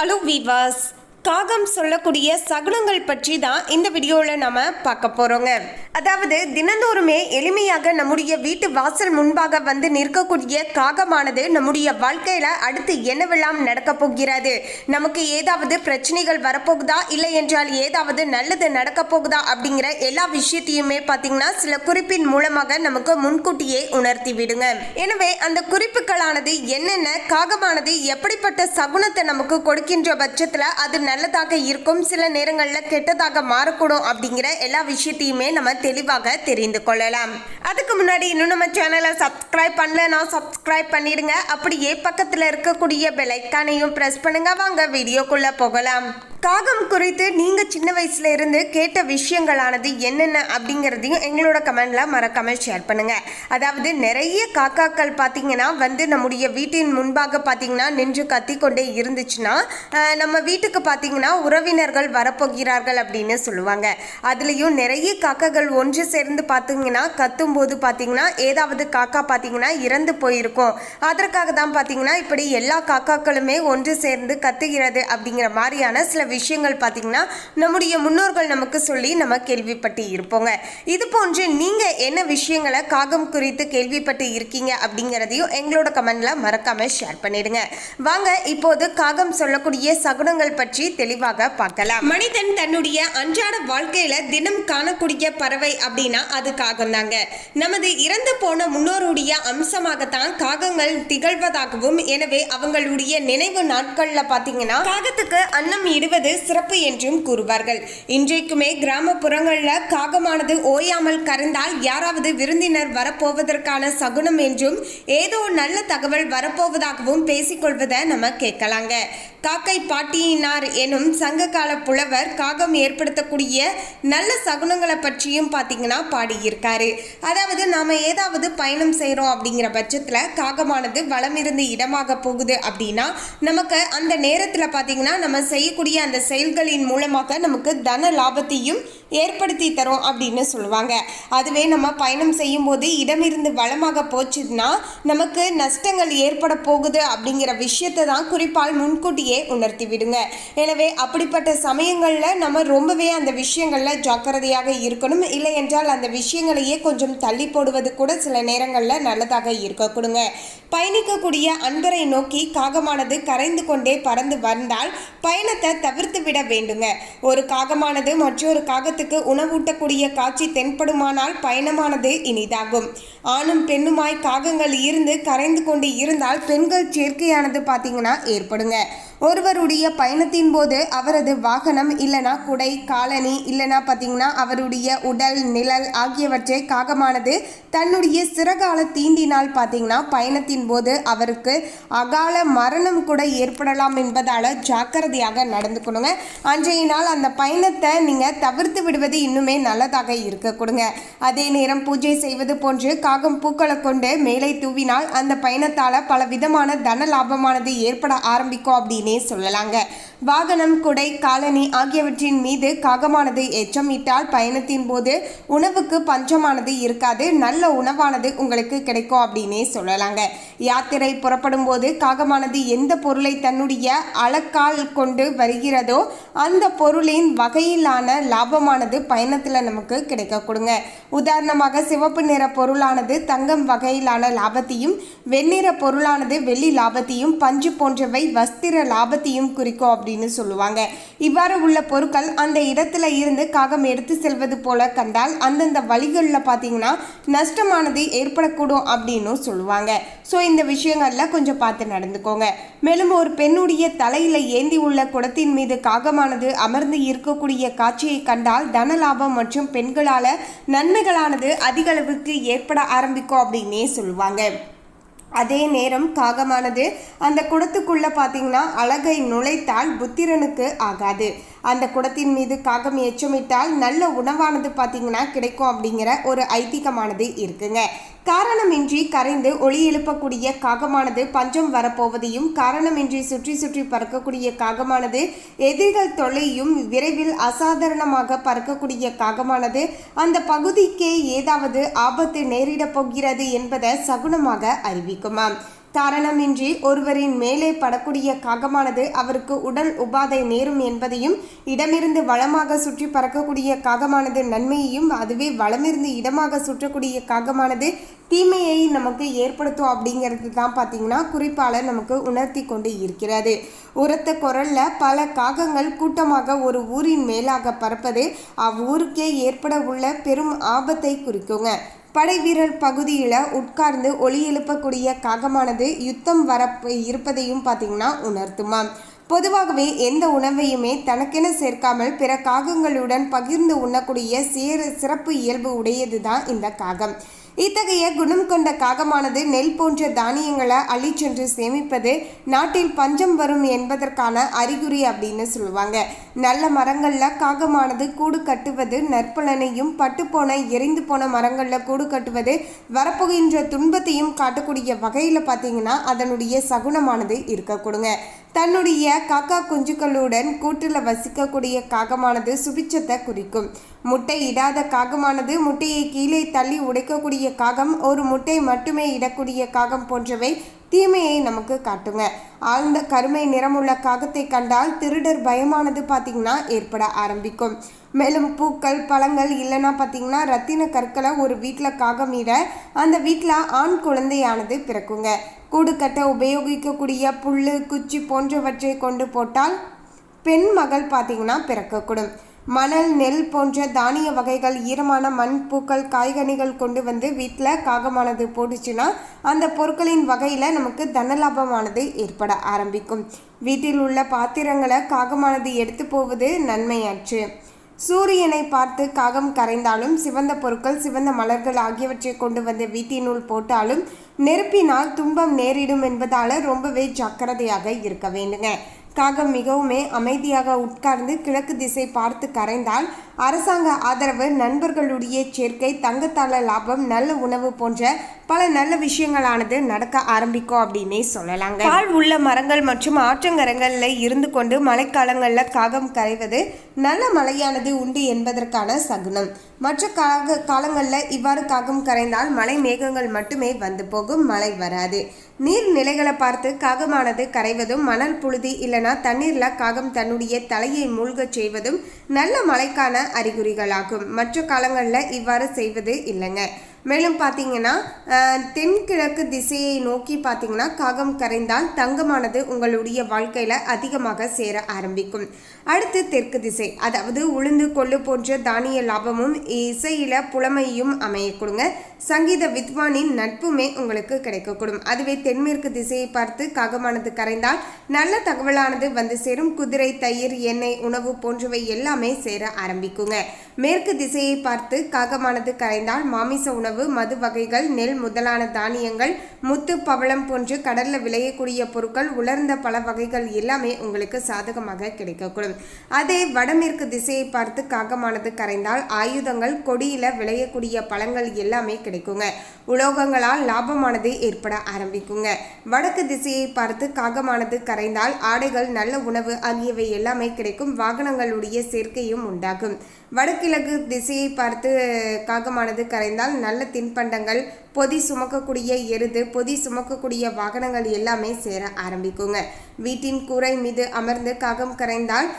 Hello viewers, காகம் சொல்லக்கூடிய சகுனங்கள் பற்றி தான் இந்த வீடியோவில் நம்ம பார்க்க போகிறோங்க. அதாவது தினந்தோறுமே எளிமையாக நம்முடைய வீட்டு வாசல் முன்பாக வந்து நிற்கக்கூடிய காகமானது நம்முடைய வாழ்க்கையில் அடுத்து என்னவெல்லாம் நடக்கப் போகிறது, நமக்கு ஏதாவது பிரச்சனைகள் வரப்போகுதா, இல்லை என்றால் ஏதாவது நல்லது நடக்கப் போகுதா அப்படிங்கிற எல்லா விஷயத்தையுமே பார்த்தீங்கன்னா சில குறிப்பின் மூலமாக நமக்கு முன்கூட்டியே உணர்த்தி விடுங்க. எனவே அந்த குறிப்புகளானது என்னென்ன, காகமானது எப்படிப்பட்ட சகுனத்தை நமக்கு கொடுக்கின்ற பட்சத்தில் அது நல்லதாக இருக்கும், சில நேரங்களில் கெட்டதாக மாறக்கூடும் அப்படிங்கிற எல்லா விஷயத்தையுமே நம்ம தெளிவாக தெரிந்து கொள்ளலாம். அதுக்கு முன்னாடி இன்னும் நம்ம சேனலை சப்ஸ்கிரைப் பண்ணலன்னா சப்ஸ்கிரைப் பண்ணிடுங்க. அப்படியே பக்கத்தில் இருக்கக்கூடிய பெல் ஐக்கானையும் பிரஸ் பண்ணுங்க. வாங்க வீடியோக்குள்ள போகலாம். காகம் குறித்து நீங்க சின்ன வயசுல இருந்து கேட்ட விஷயங்களானது என்னென்ன அப்படிங்கிறதையும் எங்களோட கமெண்ட்ல மறக்காம ஷேர் பண்ணுங்க. அதாவது நிறைய காக்காக்கள் பார்த்தீங்கன்னா வந்து நம்முடைய வீட்டின் முன்பாக பார்த்தீங்கன்னா நின்று கத்திக்கொண்டே இருந்துச்சுன்னா நம்ம வீட்டுக்கு பார்த்தீங்கன்னா உறவினர்கள் வரப்போகிறார்கள் அப்படின்னு சொல்லுவாங்க. அதுலேயும் நிறைய காக்காக்கள் ஒன்று சேர்ந்து பார்த்தீங்கன்னா கத்தும் போது பார்த்தீங்கன்னா ஏதாவது காக்கா பார்த்தீங்கன்னா இறந்து போயிருக்கும். அதற்காக தான் பார்த்தீங்கன்னா இப்படி எல்லா காக்காக்களுமே ஒன்று சேர்ந்து கத்துகிறது அப்படிங்கிற மாதிரியான சில விஷயங்கள் பார்த்தீங்கன்னா நம்முடைய முன்னோர்கள் நமக்கு சொல்லி நம்ம கேள்விப்பட்டு இருப்போங்க. இது போன்று நீங்க என்ன விஷயங்களை காகம் குறித்து கேள்விப்பட்டு இருக்கீங்க அப்படிங்கிறதையும் எங்களோட கமெண்ட்ல மறக்காம ஷேர் பண்ணிடுங்க. வாங்க இப்போது காகம் சொல்லக்கூடிய சகுனங்கள் பற்றி தெளிவாக பார்க்கலாம். மனிதன் தன்னுடைய அன்றாட வாழ்க்கையில தினம் காணக்கூடிய பறவை அப்படின்னா அது காகம் தாங்க. நமது இறந்து போன முன்னோருடைய அம்சமாகத்தான் காகங்கள் திகழ்வதாகவும், எனவே அவங்களுடைய நினைவு நாட்கள்ல பார்த்தீங்கன்னா காகத்துக்கு அன்னம் இடுவது சிறப்பு என்றும் கூறுவார்கள். இன்றைக்குமே கிராமப்புறங்களில் காகமானது ஓயாமல் கறந்தால் யாராவது விருந்தினர் வரப்போவதற்கான சகுனம் என்றும், ஏதோ நல்ல தகவல் வரப்போவதாகவும் பேசிக்கொள்வதை நம்ம கேட்கலாங்க. காக்கை பாட்டியினார் எனும் சங்ககால புலவர் காகம் ஏற்படுத்தக்கூடிய நல்ல சகுனங்களை பற்றியும் பார்த்தீங்கன்னா பாடியிருக்காரு. அதாவது நாம ஏதாவது பயணம் செய்கிறோம் அப்படிங்கிற பட்சத்தில் காகமானது வளமிருந்து இடமாக போகுது அப்படின்னா நமக்கு அந்த நேரத்தில் பார்த்தீங்கன்னா நம்ம செய்யக்கூடிய அந்த செயல்களின் மூலமாக நமக்கு தன லாபத்தையும் ஏற்படுத்தி தரும் அப்படின்னு சொல்லுவாங்க. அதுவே நம்ம பயணம் செய்யும் போது இடமிருந்து வளமாக போச்சுன்னா நமக்கு நஷ்டங்கள் ஏற்பட போகுது அப்படிங்கிற விஷயத்தை தான் குறிப்பால் முன்கூட்டியே உணர்த்தி விடுங்க. எனவே அப்படிப்பட்ட சமயங்களில் நம்ம ரொம்பவே அந்த விஷயங்களில் ஜாக்கிரதையாக இருக்கணும். இல்லை என்றால் அந்த விஷயங்களையே கொஞ்சம் தள்ளி போடுவது கூட சில நேரங்களில் நல்லதாக இருக்க கொடுங்க. பயணிக்கக்கூடிய அன்பரை நோக்கி காகமானது கரைந்து கொண்டே பறந்து வந்தால் பயணத்தை தவிர்த்து விட வேண்டுங்க. ஒரு காகமானது மற்றொரு காகத்துக்கு உணவூட்டக்கூடிய காட்சி தென்படுமானால் பயணமானது இனிதாகும். ஆணும் பெண்ணுமாய் காகங்கள் இருந்து கரைந்து கொண்டு இருந்தால் பெண்கள் சேர்க்கையானது பார்த்தீங்கன்னா ஏற்படுங்க. ஒருவருடைய பயணத்தின் போது அவரது வாகனம் இல்லைனா குடை, காலனி இல்லைனா பார்த்தீங்கன்னா அவருடைய உடல், நிழல் ஆகியவற்றை காகமானது தன்னுடைய சிறகால தீண்டினால் பார்த்தீங்கன்னா பயணத்தின் போது அவருக்கு அகால மரணம் கூட ஏற்படலாம் என்பதால் ஜாக்கிரதையாக நடந்துக்கணுங்க. அன்றைய நாள் அந்த பயணத்தை நீங்கள் தவிர்த்து விடுவது இன்னுமே நல்லதாக இருக்க கொடுங்க. அதே நேரம் பூஜை செய்வது போன்று காகம் பூக்களை கொண்டு மேலே தூவினால் அந்த பயணத்தால் பல விதமான தன லாபமானது ஏற்பட ஆரம்பிக்கும் அப்படின்னு சொல்லலாங்க. வாகனம், குடை, காலனி ஆகியவற்றின் மீது காகமானது எச்சமிட்டால் பயணத்தின் போது உணவுக்கு பஞ்சமானது இருக்காது, நல்ல உணவானது உங்களுக்கு கிடைக்கும் அப்படின்னே சொல்லலாங்க. யாத்திரை புறப்படும் போது காகமானது எந்த பொருளை தன்னுடைய அலக்கால் கொண்டு வருகிறதோ அந்த பொருளின் வகையிலான லாபமானது பயணத்தில் நமக்கு கிடைக்க கொடுங்க. உதாரணமாக சிவப்பு நிற பொருளானது தங்கம் வகையிலான லாபத்தையும், வெண்ணிற பொருளானது வெள்ளி லாபத்தையும், பஞ்சு போன்றவை வஸ்திர லாபத்தையும் குறிக்கும் அப்படின்னு சொல்லுவாங்க. இவ்வாறு உள்ள பொருட்கள் அந்த இடத்துல இருந்து காகம் எடுத்து செல்வது போல கண்டால் அந்தந்த வழிகளில் பார்த்தீங்கன்னா நஷ்டமானது ஏற்படக்கூடும் அப்படின்னு சொல்லுவாங்க. ஸோ இந்த விஷயங்கள்ல கொஞ்சம் பார்த்து நடந்துக்கோங்க. மேலும் ஒரு பெண்ணுடைய தலையில ஏந்தி உள்ள குடத்தின் மீது காகமானது அமர்ந்து இருக்கக்கூடிய காட்சியை கண்டால் தன லாபம் மற்றும் பெண்களால நன்மைகளானது அதிக அளவுக்கு ஏற்பட ஆரம்பிக்கும் அப்படின்னே சொல்லுவாங்க. அதே நேரம் காகமானது அந்த குடத்துக்குள்ளே பார்த்தீங்கன்னா அழகை நுழைத்தால் புத்திரனுக்கு ஆகாது. அந்த குடத்தின் மீது காகம் எச்சமிட்டால் நல்ல உணவானது பார்த்தீங்கன்னா கிடைக்கும் அப்படிங்கிற ஒரு ஐதீகமானது இருக்குங்க. காரணமின்றி கரைந்து ஒளி எழுப்பக்கூடிய காகமானது பஞ்சம் வரப்போவதையும், காரணமின்றி சுற்றி சுற்றி பறக்கக்கூடிய காகமானது எதிர்கள் தொல்லையும், விரைவில் அசாதாரணமாக பறக்கக்கூடிய காகமானது அந்த பகுதிக்கே ஏதாவது ஆபத்து நேரிடப் போகிறது என்பதை சகுனமாக அறிவிக்குமாம். காரணமின்றி ஒருவரின் மேலே படக்கூடிய காகமானது அவருக்கு உடல் உபாதை நேரும் என்பதையும், இடமிருந்து வளமாக சுற்றி பறக்கக்கூடிய காகமானது நன்மையையும், அதுவே வளமிருந்து இடமாக சுற்றக்கூடிய காகமானது தீமையை நமக்கு ஏற்படுத்தும் அப்படிங்கிறது தான் பார்த்தீங்கன்னா குறிப்பாளர் நமக்கு உணர்த்தி கொண்டு இருக்கிறது. உரத்த குரல்ல பல காகங்கள் கூட்டமாக ஒரு ஊரின் மேலாக பறப்பது அவ்வூருக்கே ஏற்பட உள்ள பெரும் ஆபத்தை குறிக்குங்க. படை வீரர் பகுதியில் உட்கார்ந்து ஒளி எழுப்பக்கூடிய காகமானது யுத்தம் இருப்பதையும் பார்த்தீங்கன்னா உணர்த்துமாம். பொதுவாகவே எந்த உணவையுமே தனக்கென சேர்க்காமல் பிற காகங்களுடன் பகிர்ந்து உண்ணக்கூடிய சிறப்பு இயல்பு உடையது தான் இந்த காகம். இத்தகைய குணம் கொண்ட காகமானது நெல் போன்ற தானியங்களை அள்ளி சென்று சேமிப்பது நாட்டில் பஞ்சம் வரும் என்பதற்கான அறிகுறி அப்படின்னு சொல்லுவாங்க. நல்ல மரங்களில் காகமானது கூடு கட்டுவது நற்பலனையும், பட்டுப்போன எரிந்து போன மரங்களில் கூடு கட்டுவது வரப்போகின்ற துன்பத்தையும் காட்டக்கூடிய வகையில் பார்த்தீங்கன்னா அதனுடைய சகுனமானது இருக்கக்கூடுங்க. தன்னுடைய காக்கா குஞ்சுக்களுடன் கூட்டில் வசிக்கக்கூடிய காகமானது சுபிச்சத்தை குறிக்கும். முட்டை இடாத காகமானது முட்டையை கீழே தள்ளி உடைக்கக்கூடிய காகம், ஒரு முட்டை மட்டுமே இடக்கூடிய காகம் போன்றவை தீமையை நமக்கு காட்டுங்க. ஆழ்ந்த கருமை நிறமுள்ள காகத்தை கண்டால் திருடர் பயமானது பார்த்திங்கன்னா ஏற்பட ஆரம்பிக்கும். மேலும் பூக்கள் பழங்கள் இல்லைன்னா பார்த்திங்கன்னா ரத்தின கற்களை ஒரு வீட்டில் காகம் இட அந்த வீட்டில் ஆண் குழந்தையானது பிறக்குங்க. கூடு கட்ட உபயோகிக்கக்கூடிய புல் குச்சி போன்றவற்றை கொண்டு போட்டால் பெண் மகள் பார்த்திங்கன்னா பிறக்கக்கூடும். மணல் நெல் போன்ற தானிய வகைகள் ஈரமான மண் பூக்கள் காய்கனிகள் கொண்டு வந்து வீட்டில் காகமானது போட்டுச்சுன்னா அந்த பொருட்களின் வகையில் நமக்கு தனலாபமானது ஏற்பட ஆரம்பிக்கும். வீட்டில் உள்ள பாத்திரங்களை காகமானது எடுத்து போவது நன்மையாற்று. சூரியனை பார்த்து காகம் கரைந்தாலும், சிவந்த பொருட்கள் சிவந்த மலர்கள் ஆகியவற்றை கொண்டு வந்து வீட்டினுள் போட்டாலும் நெருப்பினால் துன்பம் நேரிடும் என்பதால் ரொம்பவே ஜாக்கிரதையாக இருக்க வேண்டுங்க. காகம் மிகவுமே அமைதியாக உட்கார்ந்து கிழக்கு திசை பார்த்து கரைந்தால் அரசாங்க ஆதரவு, நண்பர்களுடைய சேர்க்கை, தங்கத்தால லாபம், நல்ல உணவு போன்ற பல நல்ல விஷயங்களானது நடக்க ஆரம்பிக்கும் அப்படின்னே சொல்லலாங்க. பால் உள்ள மரங்கள் மற்றும் ஆற்றங்கரங்களில் இருந்து கொண்டு மழைக்காலங்களில் காகம் கரைவது நல்ல மழையானது உண்டு என்பதற்கான சகுனம். மற்ற காலங்களில் இவ்வாறு காகம் கரைந்தால் மழை மேகங்கள் மட்டுமே வந்து போகும், மழை வராது. நீர்நிலைகளை பார்த்து காகமானது கரைவதும், மணல் புழுதி இல்லைனா தண்ணீரில் காகம் தன்னுடைய தலையை மூழ்கச் செய்வதும் நல்ல மழைக்கான அறிகுறிகளாகும். மற்ற காலங்களில் இவ்வாறு செய்வது இல்லைங்க. மேலும் பார்த்தீங்கன்னா தென்கிழக்கு திசையை நோக்கி பார்த்தீங்கன்னா காகம் கரைந்தால் தங்கமானது உங்களுடைய வாழ்க்கையில் அதிகமாக சேர ஆரம்பிக்கும். அடுத்து தெற்கு திசை, அதாவது உளுந்து கொள்ளு போன்ற தானிய லாபமும் இசையில புலமையும் அமைய கொடுங்க. சங்கீத வித்வானின் நட்புமே உங்களுக்கு கிடைக்கக்கூடும். அதுவே தென்மேற்கு திசையை பார்த்து காகமானது கரைந்தால் நல்ல தகவலானது வந்து சேரும். குதிரை, தயிர், எண்ணெய், உணவு போன்றவை எல்லாமே சேர ஆரம்பிக்குங்க. மேற்கு திசையை பார்த்து காகமானது கரைந்தால் மாமிச உணவு, மது வகைகள், நெல் முதலான தானியங்கள், முத்து பவளம் போன்று கடல்ல விளையக்கூடிய பொருட்கள், உலர்ந்த பல வகைகள் எல்லாமே உங்களுக்கு சாதகமாக கிடைக்கக்கூடும். அதே வடமேற்கு திசையை பார்த்து காகமானது கரைந்தால் ஆயுதங்கள், கொடியில விளையக்கூடிய பழங்கள் எல்லாமே கிடைக்குங்க. உலோகங்களால் லாபமானது ஏற்பட ஆரம்பிக்குங்க. வடக்கு திசையை பார்த்து காகமானது கரைந்தால் ஆடைகள், நல்ல உணவு ஆகியவை எல்லாமே கிடைக்கும். வாகனங்களுடைய சேர்க்கையும் உண்டாகும். வடகிழக்கு திசையை பார்த்து காகமானது கரைந்தால் நல்ல தின்பண்டங்கள், பொதி சுமக்கக்கூடிய எருது, பொதி சுமக்கக்கூடிய வாகனங்கள் எல்லாமே சேர ஆரம்பிக்குங்க. வீட்டின் கூரை மீது அமர்ந்து காகம் கரைந்தால்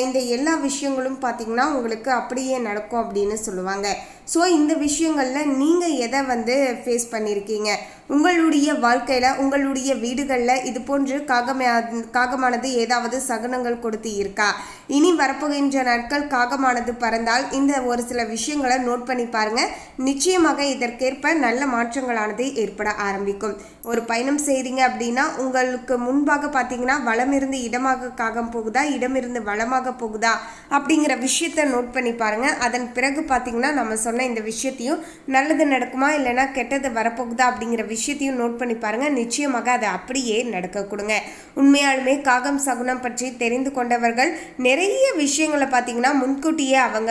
இந்த எல்லா விஷயங்களும் பார்த்திங்கன்னா உங்களுக்கு அப்படியே நடக்கும் அப்படின்னு சொல்லுவாங்க. ஸோ இந்த விஷயங்களில் நீங்கள் எதை ஃபேஸ் பண்ணியிருக்கீங்க? உங்களுடைய வாழ்க்கையில், உங்களுடைய வீடுகளில் இது போன்று காகமானது ஏதாவது சகுனங்கள் கொடுத்து இருக்கா? இனி வரப்போகின்ற நாட்கள் காகமானது பறந்தால் இந்த ஒரு சில விஷயங்களை நோட் பண்ணி பாருங்கள். நிச்சயமாக இதற்கேற்ப நல்ல மாற்றங்களானது ஏற்பட ஆரம்பிக்கும். ஒரு பயணம் செய்கிறீங்க அப்படின்னா உங்களுக்கு முன்பாக பார்த்தீங்கன்னா வளமிருந்து இடமாக காகம் போகுதா, இடமிருந்து வளமாக போகுதா அப்படிங்கிற விஷயத்தை நோட் பண்ணி பாருங்கள். அதன் பிறகு பார்த்தீங்கன்னா நம்ம சொன்ன இந்த விஷயத்தையும் நல்லது நடக்குமா இல்லைன்னா கெட்டது வரப்போகுதா அப்படிங்கிற விஷயத்தையும் நோட் பண்ணி பாருங்கள். நிச்சயமாக அதை அப்படியே நடக்க கொடுங்க. உண்மையாலுமே காகம் சகுனம் பற்றி தெரிந்து கொண்டவர்கள் நிறைய விஷயங்களை பார்த்தீங்கன்னா முன்கூட்டியே அவங்க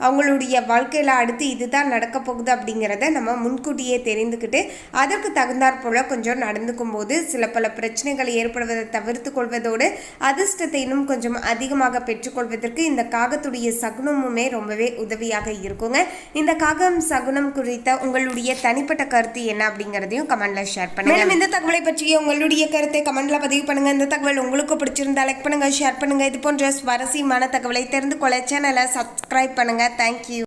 அவங்களுடைய வாழ்க்கையில் அடுத்து இதுதான் நடக்க போகுது அப்படிங்கிற அப்படிங்கிறத நம்ம முன்கூட்டியே தெரிந்துக்கிட்டு அதற்கு தகுந்தாற் போல் கொஞ்சம் நடந்துக்கும் போது சில பல பிரச்சனைகள் ஏற்படுவதை தவிர்த்து கொள்வதோடு அதிர்ஷ்டத்தை இன்னும் கொஞ்சம் அதிகமாக பெற்றுக்கொள்வதற்கு இந்த காகத்துடைய சகுனமுமே ரொம்பவே உதவியாக இருக்குங்க. இந்த காகம் சகுனம் குறித்த உங்களுடைய தனிப்பட்ட கருத்து என்ன அப்படிங்கிறதையும் கமெண்ட்ல ஷேர் பண்ணுங்க. மேலும் இந்த தகவலை பற்றிய உங்களுடைய கருத்தை கமெண்ட்ல பதிவு பண்ணுங்க. இந்த தகவல் உங்களுக்கு பிடிச்சிருந்தா லைக் பண்ணுங்க, ஷேர் பண்ணுங்க. இது போன்ற சுவாரஸ்யமான தகவலை தெரிந்து கொள்ள சேனலை சப்ஸ்கிரைப் பண்ணுங்க. தேங்க்யூ.